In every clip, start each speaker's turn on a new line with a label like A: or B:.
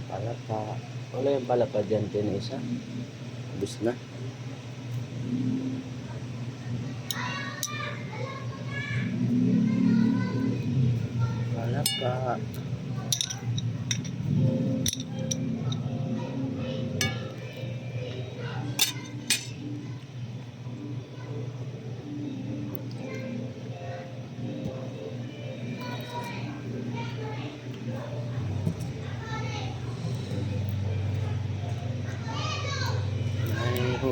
A: Palaka. Wala yung palaka dyan, isa. Ubus na. Palaka. Mayroon ako.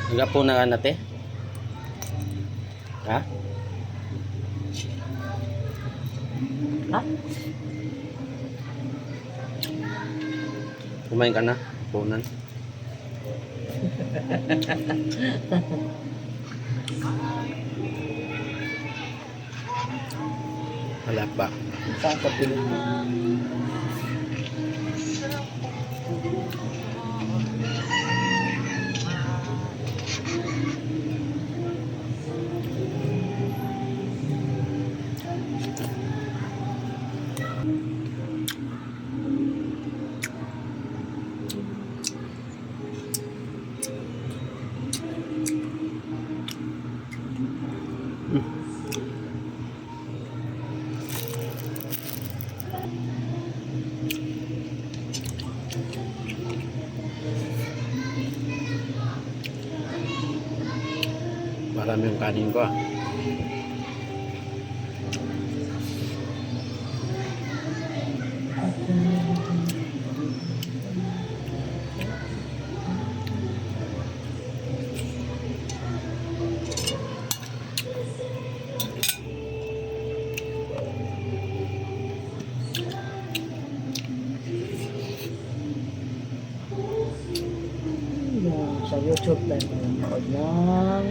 A: Enggak po na nate? Ha?
B: Ha?
A: Kumain ka na? Punan. Wala pa.
B: Saan ka pilit mo?
A: Marami yung kanin ko ah.
B: Sa YouTube na nanonood ng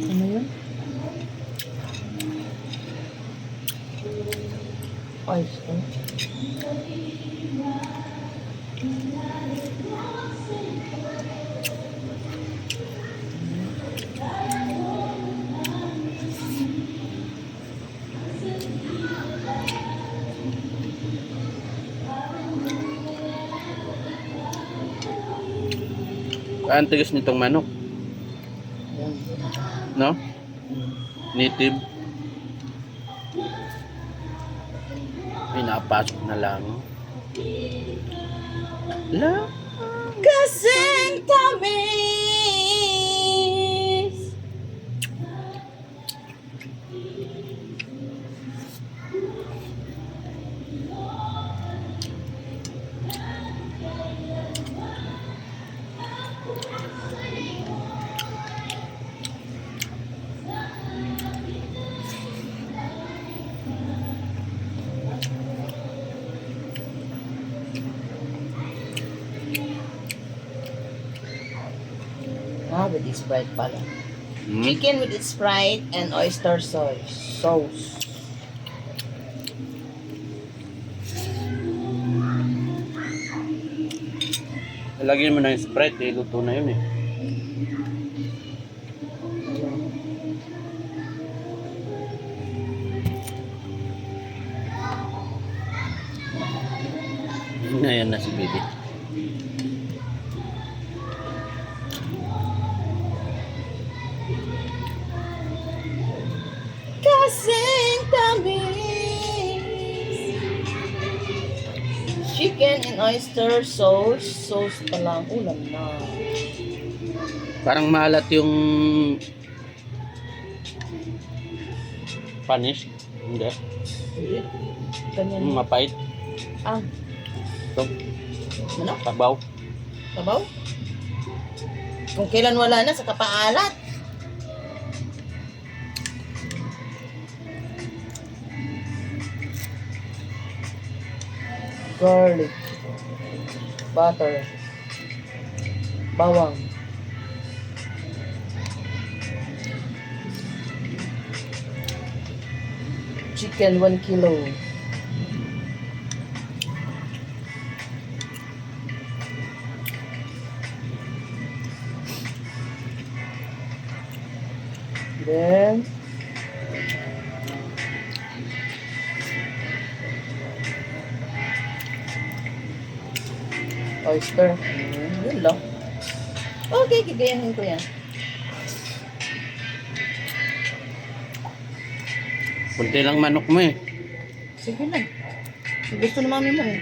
B: ano yun? Oyster.
A: Ang tigas nitong manok,
B: Yan.
A: no? Native. Pinapasok na lang. La.
B: Kasing tamis. With its Sprite pala. Chicken with its Sprite and oyster sauce.
A: Lagyan mo na yung Sprite, luto na yun eh. Ayan na si baby.
B: Kasing tamis. Chicken and oyster sauce. Sauce pa lang. Ulam na.
A: Parang maalat yung panis. Hindi.
B: Hindi. Ganyan.
A: Mapait.
B: Ah.
A: Ito.
B: Ano?
A: Tabaw.
B: Sabaw? Kung kailan wala na, sa kapaalat. Garlic. Butter. Bawang. chicken 1 kilo. Then, oyster. Yun lang. Okay, gigayahin ko yan.
A: Kunti lang manok mo eh.
B: Sige lang. Gusto na mami mo eh.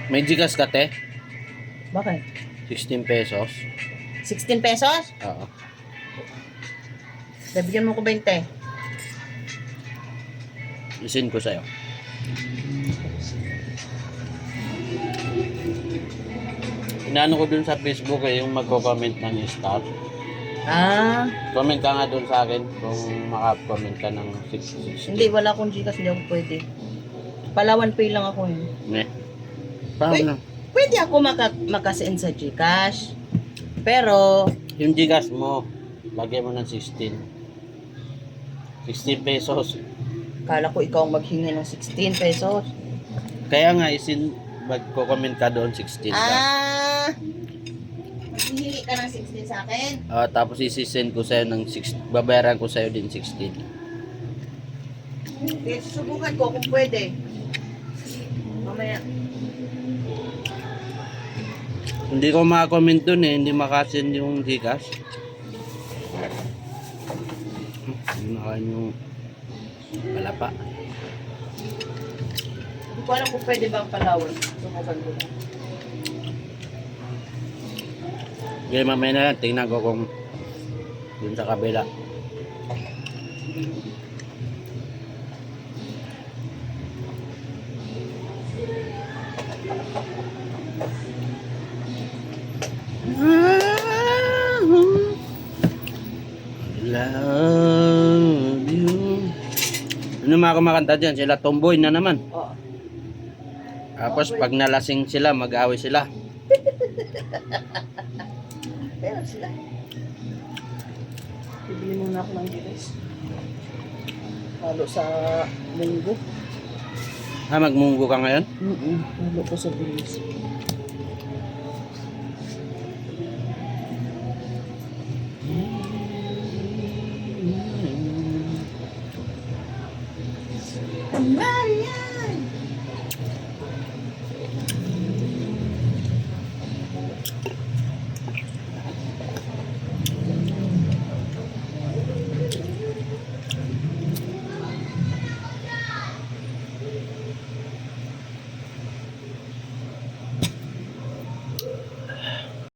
A: May Gcash ka te?
B: Bakit?
A: 16 pesos.
B: 16 pesos?
A: Oo.
B: Nabigyan mo ko 20.
A: Isin ko sa'yo. Inaano ko dun sa Facebook eh, yung magko-comment ng star.
B: Ah,
A: Comment ka nga dun sa akin kung maka-comment ka ng 660.
B: hindi. Wala akong Gcash. Hindi ako pwede. Palawan Pay lang ako eh.
A: Ne? Paano?
B: Pwede ako makasend sa Gcash. Pero,
A: Yung Gcash mo, lagyan mo ng 16. 16 pesos.
B: kala ko ikaw ang maghingi ng 16 pesos.
A: Kaya nga, magko-comment ka doon 16 ka.
B: Ah! Hihingi ka ng 16 sa akin?
A: Tapos isi-send ko sa'yo ng 6, babayaran ko sa'yo din 16.
B: Okay, susubukan ko kung pwede. Mamaya.
A: Hindi ko makakomment doon eh, hindi makasend yung Gcash. Nakain yung palapa.
B: Hindi ko alam kung pwede ba ang Palawan. Subukan ko lang.
A: Okay, mamaya na lang, tingnan ko kung dun sa kabila. Love you. Ano mga kumakanta dyan? Sila tomboy na naman.
B: Oo.
A: Tapos pag nalasing sila, mag-away sila.
B: Pero sila. Bibili muna ako ng gilis. Halo sa linggo.
A: Magmunggo ka ngayon?
B: Halo ko sa gilis.